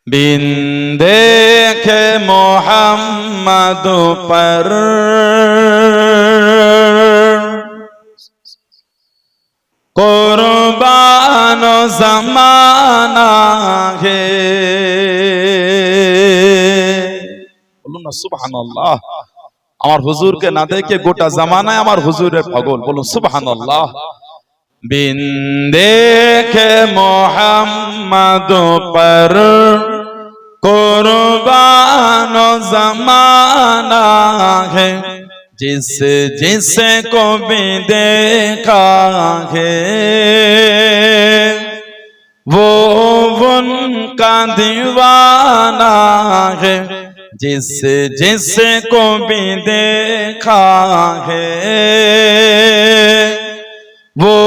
बिन देखे मोहम्मद पर कुर्बान जमाना है। बोलून ना सुबहानाल्लाह। আমার হুজুরকে না দেখে গোটা জামানায় আমার হুজুরের পাগল। বলুন সুবহানাল্লাহ। बिन देखे मोहम्मद पर कुर्बान जमाना है। जिस जिसे को भी देखा है वो उनका दीवाना है। जिस जिसे को भी देखा है वो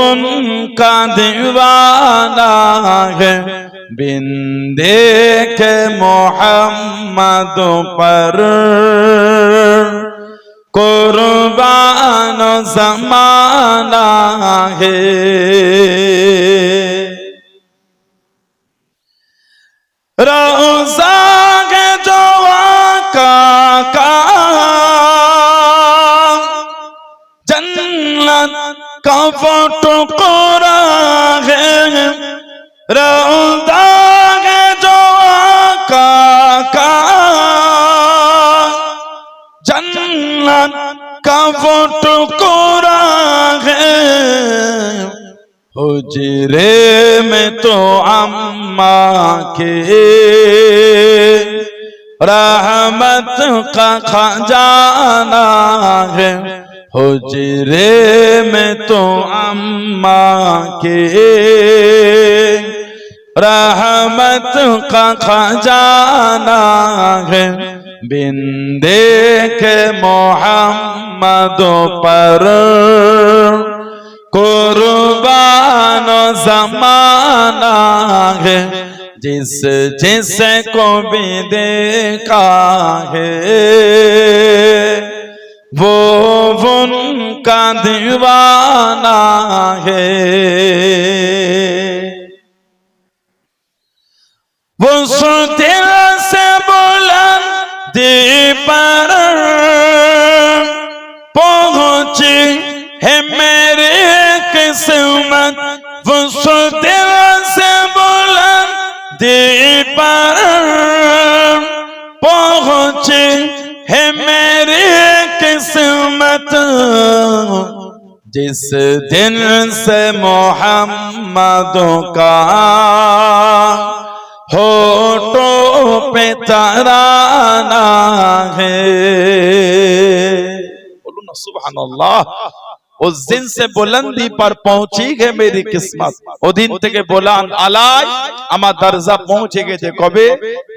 उनका दीवाना है। बिन देखे मोहम्मद पर कुर्बान जमाना है। रोज़ा के जो आका जन्नत का फोटो कोरा है। रोज़ा के जो आका जन्नत का फोटो कोरा है। हुजरे में तो अम्मा के रहमत का खजाना है। हुजरे में तो अम्मा के रहमत का खजाना है। बिन देखे मोहम्मद पर कुर्बान जमाना है। जिस जिसे को भी देखा है वो उनका दीवाना है। वो दिल से बुलंदी पर पहुंची है मेरी किस्मत। वो दिल से बुलंदी पर पहुंची है मेरी किस्मत। जिस दिन से मोहम्मद का होठों पे तराना है। बोलो ना सुबहानल्लाह। उस दिन से बुलंदी पर पहुंची है मेरी किस्मत। वो दिन থেকে বুলন্দ আলাই আমার দরজা পৌঁছে গেছে কবে?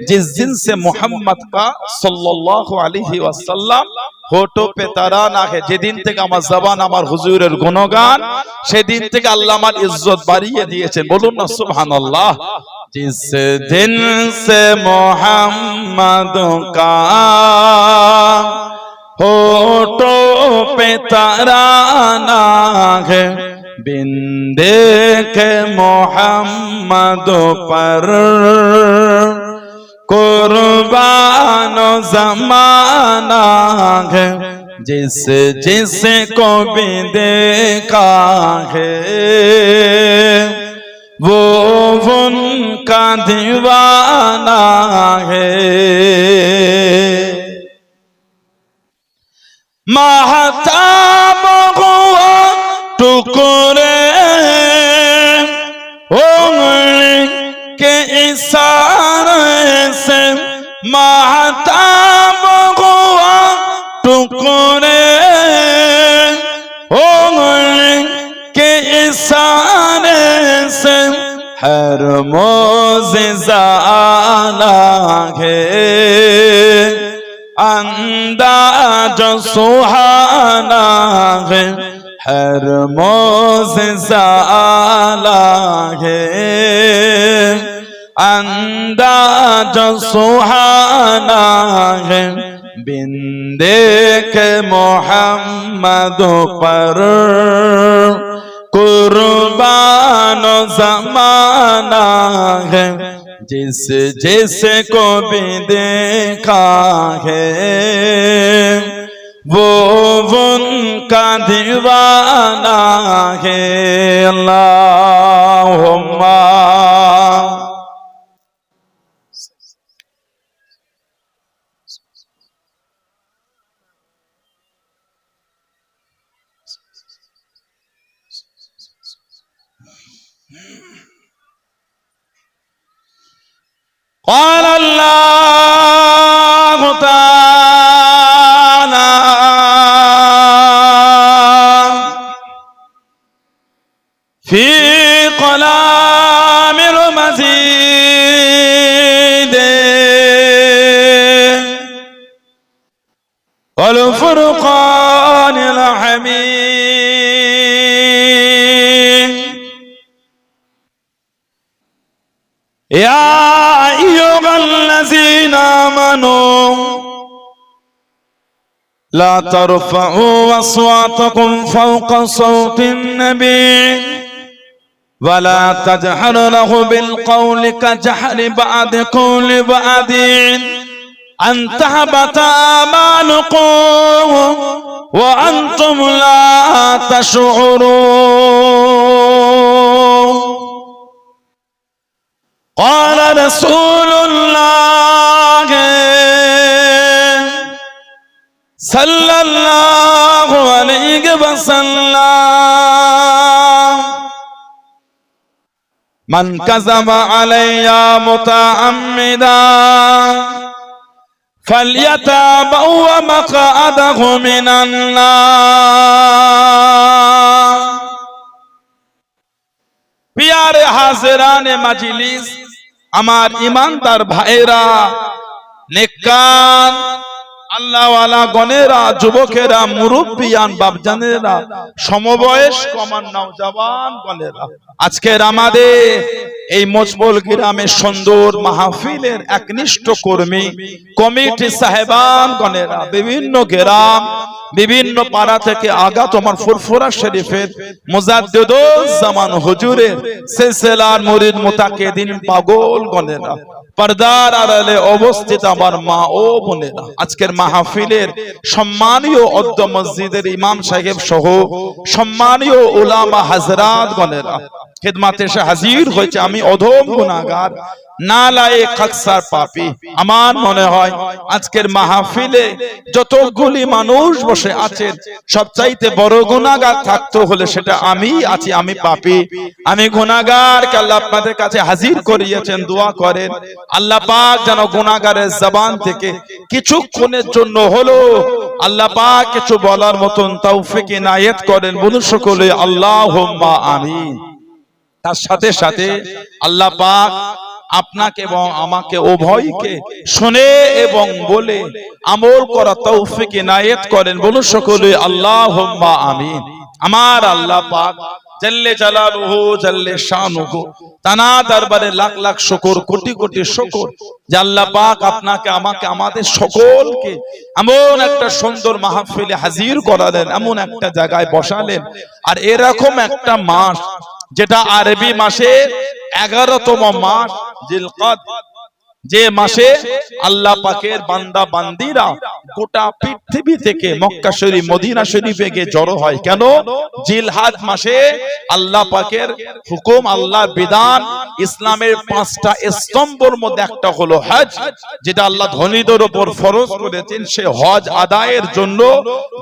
जिस दिन से मोहम्मद का सल्लल्लाहु अलैहि वसल्लम होठों पे तराना है। যেদিন থেকে আমার জবান আমার হুজুরের গুণগান, সেদিন থেকে আল্লাহ আমার ইজ্জত বাড়িয়ে দিয়েছেন। বলুন না সুবহানাল্লাহ। जिस दिन से मोहम्मद का होठों पे तराना है। बिन देखे मोहम्मद पर कुर्बान जमाना है। जिस जिसे को भी देखा है वो उनका दीवाना है। महताब हुआ टुकड़े उंगली के इशारे से। महताब हुआ टुकड़े उंगली के इशारे से। हर मोज़िज़ा आला है अंदाज सुहाना है। हर मोज़िज़ा आला है अंदाज सुहाना है। बिन देखे मोहम्मद पर कुर्बान जमाना है। जिस जिसको भी देखा है वो उनका दीवाना है। अल्लाहुम्मा قال الله تعالى في كلام المزيد والفرقان الحميد يا أيها الذين آمنوا لا ترفعوا أصواتكم فوق صوت النبي ولا تجهر له بالقول كجهر بعضكم لبعض أن تهبط أعمالكم وأنتم لا تشعرون قال رسول الله صلى الله عليه وسلم من كذب علي متعمدا فليتبوأ مقعده من النار प्यारे हाज़िराने मजलिस আমার ইমানদার ভাইরা নেককার আল্লাহওয়ালা গণেরা যুবকেরা মুরব্বিয়ান বাপজানেরা সমবয়স্ক আমার নওজওয়ান গণেরা আজকের আমাদের এই মজবুল গ্রামের সুন্দর মাহফিলের একনিষ্ঠ কর্মী কমিটি সাহেবান গণেরা বিভিন্ন গ্রাম বিভিন্ন পাড়া থেকে আগত আমার ফুরফুরা শরীফের মুজাদ্দিদুজ জামান হুজুরের সিলসিলার মুরিদ মুতাকিদিন পাগল গণেরা পর্দার আড়ালে অবস্থিত আমার মা ও বোনেরা আজকের মাহফিলের সম্মানীয় অদ্য মসজিদের ইমাম সাহেব সহ সম্মানীয় উলামা হযরত গণেরা খিদমতে এসে হাজির হয়েছে আমি অধম গুনাহগার নালায়েক আকসার পাপী আমার মনে হয় আজকের মাহফিলে যতগুলি মানুষ বসে আছেন সবচাইতে বড় গুনাহগার থাকতে হলে সেটা আমি আছি আমি পাপী আমি গুনাহগারকে আল্লাহ আপনাদের কাছে হাজির করিয়েছেন দোয়া করেন আল্লাহ পাক যেন গুনাহগারের জবান থেকে কিছুক্ষণের জন্য হলো আল্লাহ পাক কিছু বলার মতন তৌফিক ইনায়েত করেন বলুন সকলে আল্লাহুম্মা আমিন তার সাথে সাথে আল্লাহ পাক আপনাকে এবং আমাকে উভয়কে শুনে এবং বলে আমল করা তৌফিক ইনায়েত করেন বলুন সকলে আল্লাহুম্মা আমিন আমার আল্লাহ পাক জাল্লে জালালুহু জাল্লে শানুহু তানা দরবারে লাখ লাখ শুকর কোটি কোটি শুকর যে আল্লাহ পাক আপনাকে আমাকে আমাদের সকলকে এমন একটা সুন্দর মাহফিলে হাজির করালেন এমন একটা জায়গায় বসালেন আর এরকম একটা মাস যেটা আরবি মাসে 11তম মাস জিলকদ যে মাসে আল্লাহ পাকের বান্দা বান্দীরা গোটা পৃথিবী থেকে মক্কা শরীফ মদিনা শরীফে গিয়ে জড়ো হয় কেন জিলহজ মাসে আল্লাহ পাকের হুকুম আল্লাহর বিধান ইসলামের 5টা স্তম্ভের মধ্যে একটা হলো হজ যেটা আল্লাহ ধনীদের উপর ফরজ করেছেন সে হজ আদায়ের জন্য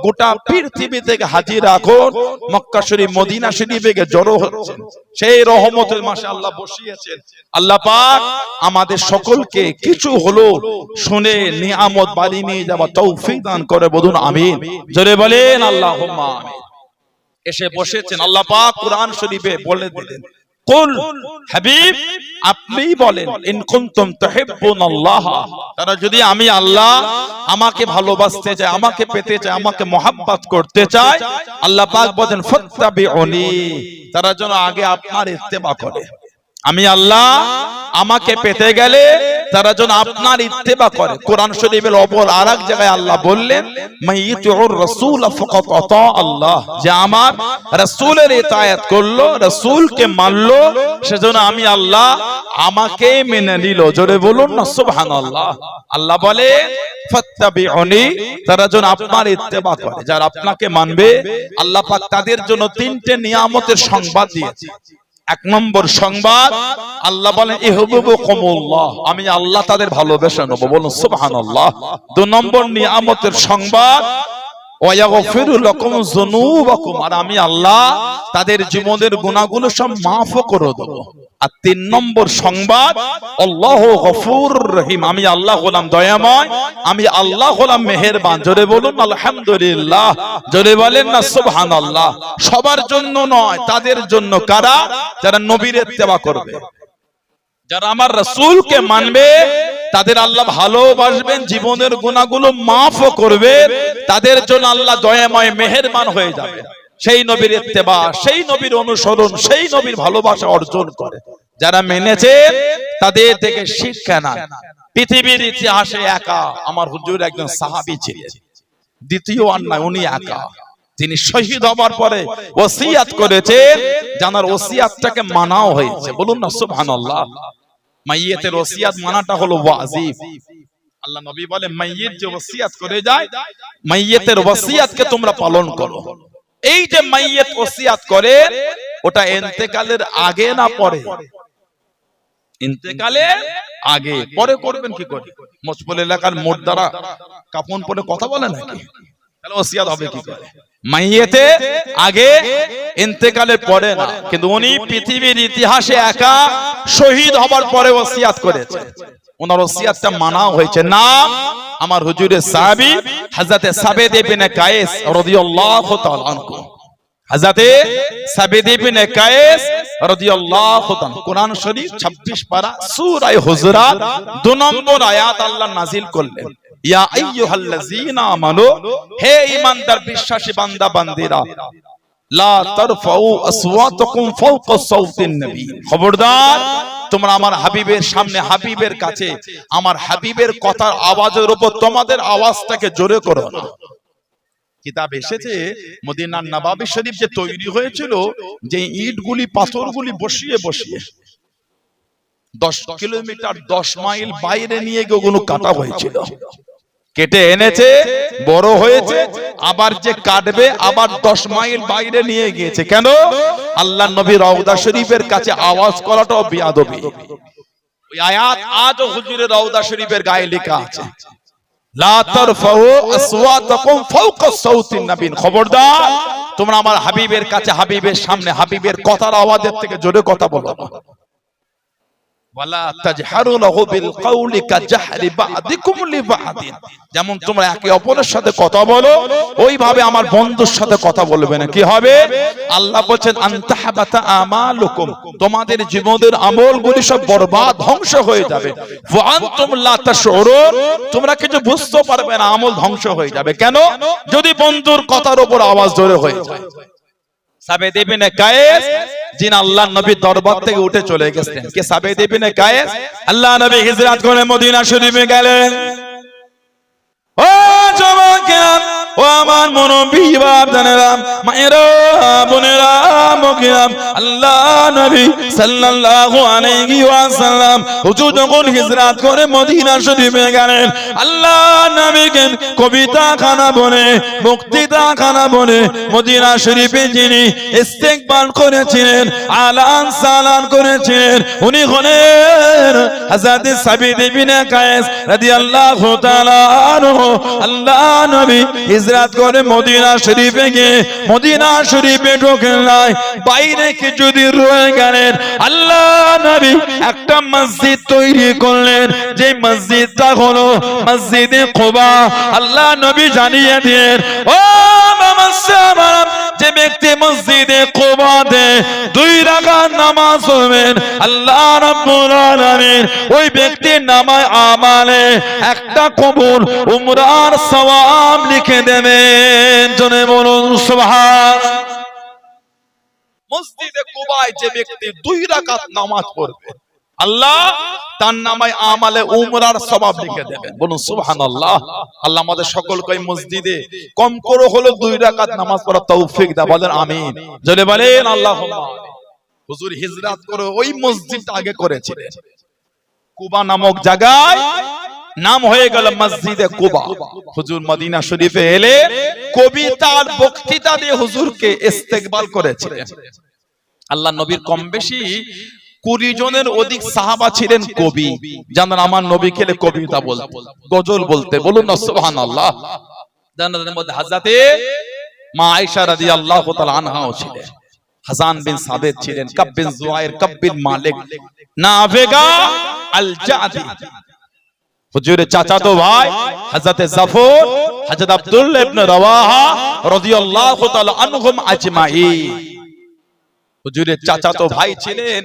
গোটা পৃথিবী থেকে হাজির রাখুন মক্কা শরীফ মদিনা শরীফে গিয়ে জড়ো হচ্ছেন সেই রহমতের মাসে আল্লাহ বসিয়েছেন আল্লাহ পাক আমাদের সকলকে কিছু হলো শুনে নিয়ামত বাড়ি নিয়ে যাওয়া তৌফিক দান করে বলুন আমিন জোরে বলেন আল্লাহুম্মা আমিন এসে বসেছেন আল্লাহ পাক কুরআন শরীফে বলে দিলেন কুল হাবিব আপনি বলেন ইন কুনতুম তুহিব্বুনাল্লাহ তারা যদি আমি আল্লাহ আমাকে ভালোবাসতে চায় আমাকে পেতে চায় আমাকে মহব্বত করতে চায় আল্লাহ পাক বলেন ফাত্তাবিউনি তারা যেন আগে আপনার ইত্তেবা করে আমি আল্লাহ আমাকে পেতে গেলে তারা যেন আপনার ইত্তেবা করে। কোরআন শরীফের অপর আরেক জায়গায় আল্লাহ বললেন মাইয়িতুর রাসূল ফাকাত আতা আল্লাহ, যে আমার রাসূলের ইতায়াত করলো, রাসূলকে মানলো, সেজন্য আমি আল্লাহ আমাকে মেনে নিল। জোরে বলুন না সুবহানাল্লাহ। আল্লাহ বলে ফাত্তাবিউনি, তারা যেন আপনার ইত্তেবা করে, যারা আপনাকে মানবে আল্লাহ পাক তাদের জন্য তিনটে নিয়ামতের সংবাদ দিয়েছে। এক নম্বর সংবাদ, আল্লাহ বলেন ইহবুবুকুমুল্লাহ, আমি আল্লাহ তাদের ভালোবেসে নেব, বলুন সুবহানাল্লাহ। দুই নম্বর নিয়ামতের সংবাদ ওয়ায়াগফিরু লাকুম যুনুবাকুম, আর আমি আল্লাহ তাদের জীবনের গুনাহগুলো সব মাফ করে দেব। আর তিন নম্বর সংবাদ আল্লাহু গফুরুর রহিম, আমি আল্লাহ হলাম দয়াময়, আমি আল্লাহ হলাম মেহেরবান। জোরে বলুন আলহামদুলিল্লাহ, জোরে বলেন না সুবহানাল্লাহ। সবার জন্য নয়, তাদের জন্য। কারা? যারা নবীর ইত্তেবা করবে, যারা আমার রাসূলকে মানবে, তাদের আল্লাহ ভালোবাসবেন, জীবনের গুনাহগুলো মাফও করবেন, তাদের জন্য আল্লাহ দয়াময় মেহেরবান হয়ে যাবে। সেই নবীর ইত্তেবা, সেই নবীর অনুসরণ, সেই নবীর ভালোবাসা অর্জন করে যারা মেনেছে, তাদের থেকে শিক্ষা নেন। পৃথিবীর ইতিহাসে একা আমার হুজুর একজন সাহাবী ছিলেন, দ্বিতীয় আর নয়, উনি একা। তিনি শহীদ হবার পরে ওসিয়াত করেছেন, জানার ওসিয়াতটাকে মানাও হয়েছে, বলুন না সুবহানাল্লাহ। মাইয়িতের ওসিয়াত মানাটা হলো ওয়াজিব। আল্লাহ নবী বলে মাইয়িত যে ওসিয়াত করে যায়, মাইয়িতের ওসিয়াতকে তোমরা পালন করো। এই যে মাইয়িত ওসিয়াত করে, ওটা ইন্তেকালের আগে না পরে? ইন্তেকালের আগে। পরে করবেন কি করে? মজবুল এলাকার মুর্দারা কাফন পরে কথা বলে নাকি? তাহলে ওসিয়াত হবে কি করে? মাইয়েতে আগে, ইন্তেকালের পরে না। কিন্তু উনি পৃথিবীর ইতিহাসে একা শহীদ হবার পরে ওসিয়াত করেছে, ওনার ওসিয়াতটা মানা হয়েছে। নাম আমার হুজুরের সাহাবী হযরতে সাবেদ ইবনে কায়েস রাদিয়াল্লাহু তাআলা আনহু। হযরতে সাবেদ ইবনে কায়েস রাদিয়াল্লাহু তাআলা, কোরআন শরীফ 26 পারা সূরা হুজুরাত 2 নম্বর আয়াত আল্লাহ নাযিল করলেন, ইয়া আইয়ুহাল্লাযীনা আমানু, হে ঈমানদার বিশ্বাসী বান্দা বান্দীরা, লা তারফাউ আসওয়াতাকুম ফাওকা সাওতিন নবী, খবরদার তোমরা আমার হাবিবের সামনে, হাবিবের কাছে, আমার হাবিবের কথার আওয়াজের উপর তোমাদের আওয়াজটাকে জোরে করো না। কিতাব এসেছে মদিনার নবাবী শরীফ যে তৈরি হয়েছিল, যে ইটগুলি পাথরগুলি বসিয়ে বসিয়ে 10 কিলোমিটার 10 মাইল বাইরে নিয়ে গিয়ে ওগুলো কাটা হয়েছিল। কেটে এনেছে, বড় হয়েছে, আবার যে কাটবে আবার 10 মাইল বাইরে নিয়ে গিয়েছে। কেন? আল্লাহ নবী রওজা শরীফের কাছে আওয়াজ করাটাও বিয়াদবি। ওই আয়াত আজও হুজুরের রওজা শরীফের গায়ে লেখা আছে, লা তারফাউ আসওয়াতাকুম ফাওকা সাওতিন নবী, খবরদার তোমরা আমার হাবিবের কাছে, হাবিবের সামনে, হাবিবের কথার আওয়াজের থেকে জোরে কথা বলো না। ওয়ালা তাজহারু লাহু বিল কওলি কাজহরি বা'দিকুম লিবা'দিন, যেমন তোমরা একে অপরের সাথে কথা বলো, ওইভাবে আমার বন্ধুর সাথে কথা বলবে না। কি হবে? আল্লাহ বলেন আনতাহাবাতা আমালুকুম, তোমাদের জীবনের আমলগুলি সব বরবাদ, ধ্বংস হয়ে যাবে। ওয়া আনতুম লা তাশউরুন, তোমরা কিছু বুঝতে পারবে না, আমল ধ্বংস হয়ে যাবে। কেন? যদি বন্ধুর কথার উপর আওয়াজ জোরে হয়ে যায়। সাবেদ ইবনে কায়েস, যিনি আল্লাহর নবীর দরবার থেকে উঠে চলে গেছেন, কে? সাবেদ ইবনে কায়েস। আল্লাহ নবী হিজরত করে মদিনা শরীফে গেলেন। ও যুবকেরা, ও আমার মুরব্বি বাপজানেরা, মায়েরা, বোনেরা, মুখিরা, আল্লাহ নবী সাল্লাল্লাহু আলাইহি ওয়াসাল্লাম হুজুর যখন হিজরত করে মদিনা শরীফে গেলেন, আল্লাহ নবীকে কবিতা খানা বলে, বক্তৃতা খানা বলে মদিনা শরীফে যিনি ইস্তেকবাল করেছিলেন, আলান সালান করেছিলেন, উনি হলেন হযরত সাবিত ইবনে কায়েস রাদিয়াল্লাহু তাআলা আনহু। আল্লাহ নবী হিজরত করে মদিনা শরীফে গিয়ে মদিনা শরীফে ঢোকেন নাই, বাইরে কিছুদিন রয়ে গেলেন। আল্লাহ নবী একটা মসজিদ তৈরি করলেন, যে মসজিদটা হলো মসজিদে কুবা। আল্লাহ নবী জানিয়ে দিলেন, ও মামাসারা, যে ব্যক্তি মসজিদে কুবাতে 2 রাকাত নামাজ পড়বেন, আল্লাহ রাব্বুল আলামিন ওই ব্যক্তির নামায় আমালে একটা কবুল উমরার সওয়াব লিখে দেবেন। জনে বলুন সুবহান। মসজিদে কুবায় যে ব্যক্তি 2 রাকাত নামাজ পড়বে, আল্লাহ তার নামায় আমালে উমরার সওয়াব লিখে দেবেন। বলুন সুবহানাল্লাহ। আল্লাহ আমাদের সকলকে এই মসজিদে কম করে হলো 2 রাকাত নামাজ পড়ার তৌফিক দাও, বলেন আমিন। জোরে বলেন আল্লাহুম্মা। হুজুর হিজরত করে ওই মসজিদটা আগে করেছিলেন কুবা নামক জায়গায়, নাম হয়ে গেল মসজিদে কুবা। হুজুর মদিনা শরীফে এলে কবিতার বক্তৃতা দিয়ে হুজুরকে ইস্তেকবাল করেছিলেন। আল্লাহ নবীর কম বেশি 20 জনের অধিক সাহাবা ছিলেন কবি, জানেন আমার নবী খেলে কবিতা বলতে, গজল বলতে। বলুন না সুবহানাল্লাহ। জান্নাতের মধ্যে হযরতে মা আয়েশা রাদিয়াল্লাহু তাআলা আনহাও ছিলেন, হাসান বিন সাবিত ছিলেন, কাব বিন জুয়াইর, কাব বিন মালিক, নাফেগা আল জাদি, হুজুরের চাচাতো ভাই হযরতে জাফর, হযরত আব্দুল্লাহ ইবনে রাওয়াহা রাদিয়াল্লাহু তাআলা আনহুম আজমাইন। হুজুরের চাচাতো ভাই ছিলেন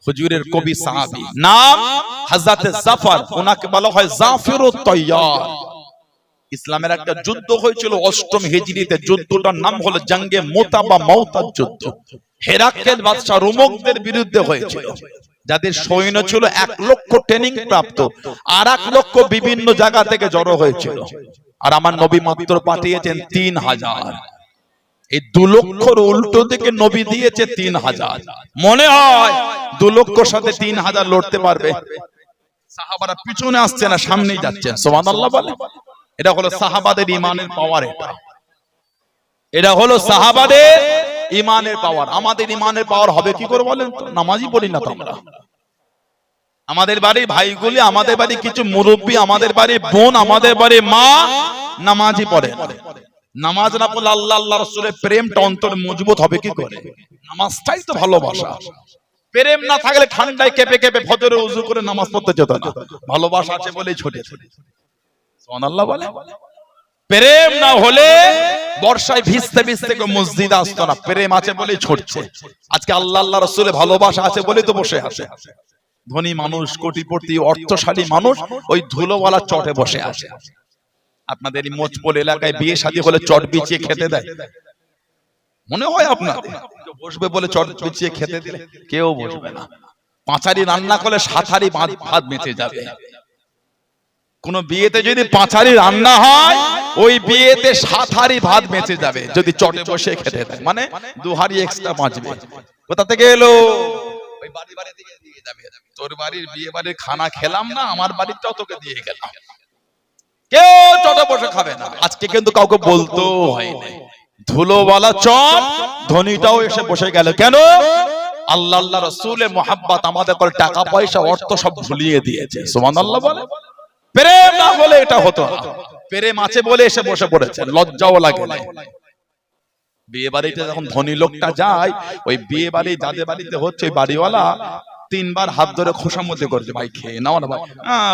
হুজুরের কবি সাহাবী, নাম হযরতে জাফর, ওনাকে বলা হয় জাফরুত তাইয়ার। ইসলামের একটা যুদ্ধ হয়েছিল 8ম হিজরিতে, যুদ্ধটার নাম হলো জঙ্গে মুতা বা মওতার যুদ্ধ। হেরাক্কেল বাদশা রোমকদের বিরুদ্ধে হয়েছিল, যাদের সৈন্য ছিল 1 লক্ষ ট্রেনিং প্রাপ্ত, আর 1 লক্ষ বিভিন্ন জায়গা থেকে জড়ো হয়েছিল। আর আমার নবী মাত্র পাঠিয়েছেন 3000। এই 2 লক্ষর উল্টো দিকে নবী দিয়েছে 3000। মনে হয় 2 লক্ষর সাথে 3000 লড়তে পারবে? সাহাবারা পিছনে আসছে না, সামনেই যাচ্ছেন। সুবহানাল্লাহ বলে। এটা হলো সাহাবাদের ঈমানের পাওয়ার। এটা হলো সাহাবাদের ঈমানের পাওয়ার। আমাদের ঈমানের পাওয়ার হবে কি করে বলেন তো? নামাজই পড়ি না তো আমরা। আমাদের বাড়ির ভাইগুলি, আমাদের বাড়ির কিছু মুরব্বী, আমাদের বাড়ির বোন, আমাদের বাড়ির মা নামাজই পড়ে। নামাজ না পড়লে আল্লাহ আল্লাহ রাসূলের প্রেমটা অন্তরে মজবুত হবে কি করে? নামাজটাই তো ভালোবাসা। প্রেম না থাকলে ঠান্ডায় কেঁপে কেঁপে ফজরে ওযু করে নামাজ পড়তে যেত না। ভালোবাসা আছে বলেই ছুটে। সুবহানাল্লাহ বলে। প্রেম না হলে বর্ষায় ভিজতে ভিজতে মসজিদে আসতো না। প্রেম আছে বলেই ছুটছে। আজকে আল্লাহ আল্লাহ রাসূলের ভালোবাসা আছে বলেই তো বসে আছে। ধনী মানুষ, কোটিপতি, অর্থশালী মানুষ ওই ধুলোওয়ালা চটে বসে আছে। আপনাদের এই মোচপোল এলাকায় বিয়ে শাদী হলে চট বিছিয়ে খেতে দেয়? মনে হয় আপনাদের বসবে বলে চট বিছিয়ে খেতে দিলে কেউ বসবে না। 5 হাঁড়ি রান্না করলে 7 হাঁড়ি ভাত বেঁচে যাবে। কোন বিয়েতে যদি 5 হাঁড়ি রান্না হয়, ওই বিয়েতে 7 হাঁড়ি ভাত বেঁচে যাবে যদি চটে বসে খেতে দেয়। মানে 2 হাঁড়ি এক্সট্রা বাঁচবে। কোথা থেকে এলো? ওই বাড়ি বাড়ি থেকে দিয়ে যাবে। তোর বাড়ির বিয়ে বাড়ির খানা খেলাম না, আমার বাড়িটাও তোকে দিয়ে গেলাম। কেউ চটে বসে খাবে না। আজকে কিন্তু কাউকে বলতেও হয় না। ধুলোওয়ালা চট, ধনীটাও এসে বসে গেল। কেন? আল্লাহ আল্লাহ রাসূলের মুহাব্বত আমাদের করে টাকা পয়সা অর্থ সব ভুলিয়ে দিয়েছে। সুবহানাল্লাহ বলে। প্রেম না হলে এটা হতো না। প্রেম আছে বলে এসে বসে পড়েছে, লজ্জাও লাগে না। বিয়ে বাড়িতে যখন ধনী লোকটা যায়, ওই বিয়ে বাড়ি যাদের বাড়িতে হচ্ছে ওই বাড়িওয়ালা 3 বার হাত ধরে খোসামতি করছে, ভাই খেয়ে নাও না ভাই।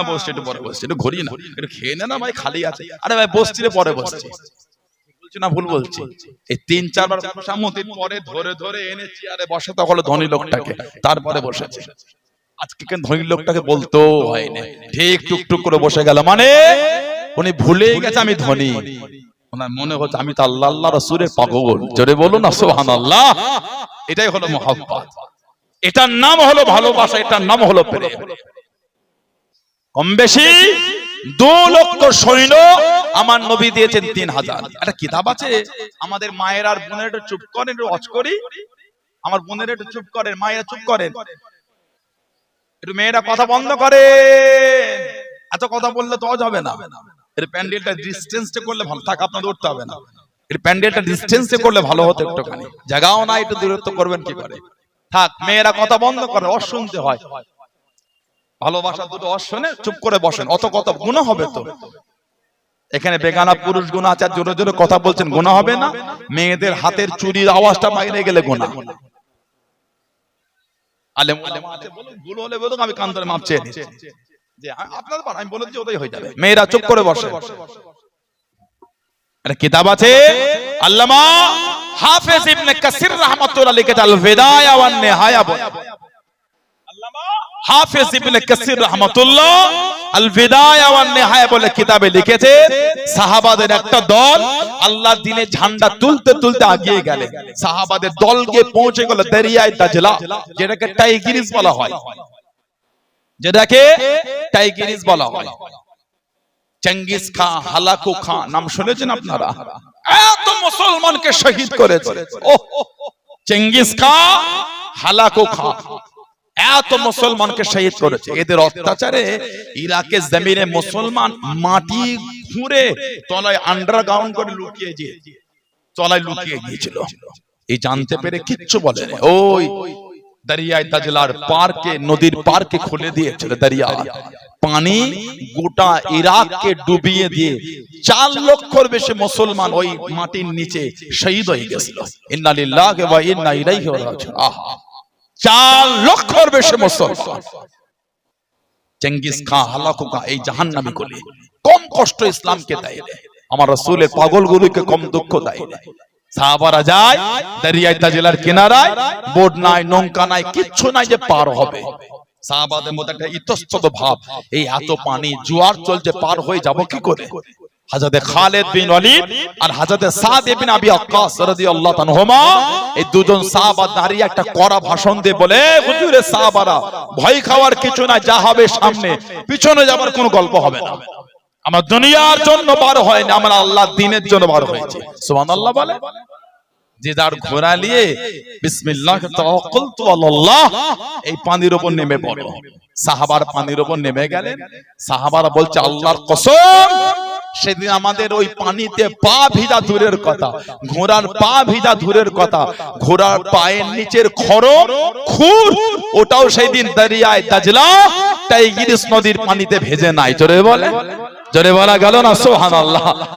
বসছি, একটু পরে বসছি, একটু ঘুরি না, একটু খেয়ে নে না ভাই, খালি আছে। আরে ভাই বসছি রে, পরে বসছি। বলছি না ভুল বলছি? এই 3-4 বার খোসামতির পরে ধরে ধরে এনে চেয়ারে বসে তখন ধনী লোকটাকে, তারপরে বসেছে। আজকে কেন ধনী লোকটাকে বলতেও হয় না, ঠিক টুকটুক করে বসে গেল। মানে উনি ভুলেই গেছে আমি ধনী। ওনার মনে হচ্ছে আমি তো আল্লাহ আল্লাহ রাসূলের পাগল। জোরে বলুন না সুবহানাল্লাহ। এটাই হলো মুহাব্বত। এটার নাম হলো ভালোবাসা, এটার নাম হলো প্রেম। কম বেশি 2 লক্ষ সৈন্য আমার নবী দিয়েছেন 3000। একটা কিতাব আছে, আমাদের মায়ের আর বোনের একটু চুপ করেন, একটু ওয়াজ করি। আমার বোনের একটু চুপ করেন, মায়েরা চুপ করেন, একটু মেয়েরা কথা বন্ধ করে। এত কথা বললে তো হবে না। এর প্যান্ডেলটা ডিসটেন্সে করলে ভালো। থাক, আপনাদের উঠতে হবে না। এর প্যান্ডেলটা ডিসটেন্সে করলে ভালো হতো একটুখানি। জায়গাও না, একটু দূরত্ব করবেন কি করে? থাক, মেয়েরা কথা বন্ধ করে, অস শুনতে হয়। ভালোবাসা দুটো অস শুনে চুপ করে বসেন। অত কথা গুনাহ হবে তো। এখানে বেগানা পুরুষ গুনাহ আছে, জোরে জোরে কথা বলছেন, গুনাহ হবে না? মেয়েদের হাতের চুরির আওয়াজটা বাইরে গেলে গুনাহ। আলেম আছে বলুন, ভুল হলে বলুন, আমি কান ধরে মাপ চেয়ে নিচ্ছি যে আপনাদের পার, আমি বলে দিচ্ছি ওটাই হয়ে যাবে। মেয়েরা চুপ করে বসে। একটা কিতাব আছে, আল্লামা হাফেজ ইবনে কাসির রাহমাতুল্লাহ লিখেছে আল বিদায়া ওয়ান নিহায়া। আল্লামা হাফেজ ইবনে কাসির রাহমাতুল্লাহ আল বিদায়া ওয়ান নিহায়া বলে কিতাবে লিখেছে, সাহাবাদের একটা দল আল্লাহর দ্বীনে ঝান্ডা তুলতে তুলতে এগিয়ে গেলে। সাহাবাদের দল গিয়ে পৌঁছে গেল দরিয়ায়ে দাজলা, যেটাকে টাইগ্রিস বলা হয়। যেটাকে টাইগ্রিস বলা হয়। চেঙ্গিস খান, হালাকু খান নাম শুনেছেন আপনারা? এত মুসলমানকে শহীদ করেছে। চেঙ্গিস খান, হালাকু খান এত মুসলমানকে শহীদ করেছে। এদের অত্যাচারে ইরাকের জমিনে মুসলমান মাটি খুঁড়ে তলায় আন্ডারগ্রাউন্ড করে লুকিয়ে গিয়েছিল। এই জানতে পেরে কিচ্ছু বলে না। ওই দরিয়ায় দাজলার পার্কে, নদীর পার্কে খুলে দিয়েছিল দরিয়া, পানি গোটা ইরাককে ডুবিয়ে দিয়ে 4 লক্ষের বেশি মুসলমান ওই মাটির নিচে শহীদ হয়ে গেছিল। ইন্না লিল্লাহি ওয়া ইন্না ইলাইহি রাজিউন। 4 লক্ষের বেশি মুসলমান। চেঙ্গিস খান, হালাকু খান এই জাহান্নামী গুলি কম কষ্ট ইসলামকে দেয় না, আমার রাসূলের পাগলগুলোকে কম দুঃখ দেয় না। সাহাবারা যায় দরিয়ায় দাজলার কিনারায়, বোট নাই, নৌকা নাই, কিচ্ছু নাই যে পার হবে। সাহাবাদের মধ্যে একটা ইতস্তত ভাব, এই এত পানি, জোয়ার চলছে, পার হয়ে যাব কি করে? হযরত খালিদ বিন ওয়ালিদ আর হযরত সাদ ইবনে আবি ওয়াক্কাস রাদিয়াল্লাহু তাআলাহুমা এই দুজন সাহাবা দাঁড়িয়ে একটা কড়া ভাষণ দিয়ে বলে, হুজুরে সাহাবারা ভয় খাওয়ার কিছু না, যা হবে সামনে, পিছনে যাবার কোনো গল্প হবে না। আমরা দুনিয়ার জন্য বার হয় না, আমরা আল্লাহর দ্বীনের জন্য বার হয়েছি। সুবহানাল্লাহ বলে। যে যার ঘোড়া নিয়ে বিসমিল্লাহ তাওয়াক্কালতু আলাল্লাহ এই পানির উপর নেমে পড়ো। সাহাবার পানির উপর নেমে গেলেন। সাহাবারা বলছে, আল্লাহর কসম, সেদিন আমাদের ওই পানিতে পা ভিজা দূরের কথা, ঘোড়ার পা ভিজা দূরের কথা, ঘোড়ার পায়ের নিচের খড়ম খুর ওটাও সেদিন দরিয়ায় দাজলা টাইগ্রিস নদীর পানিতে ভেজে নাই। জোরে বলা গেল না সুবহানাল্লাহ।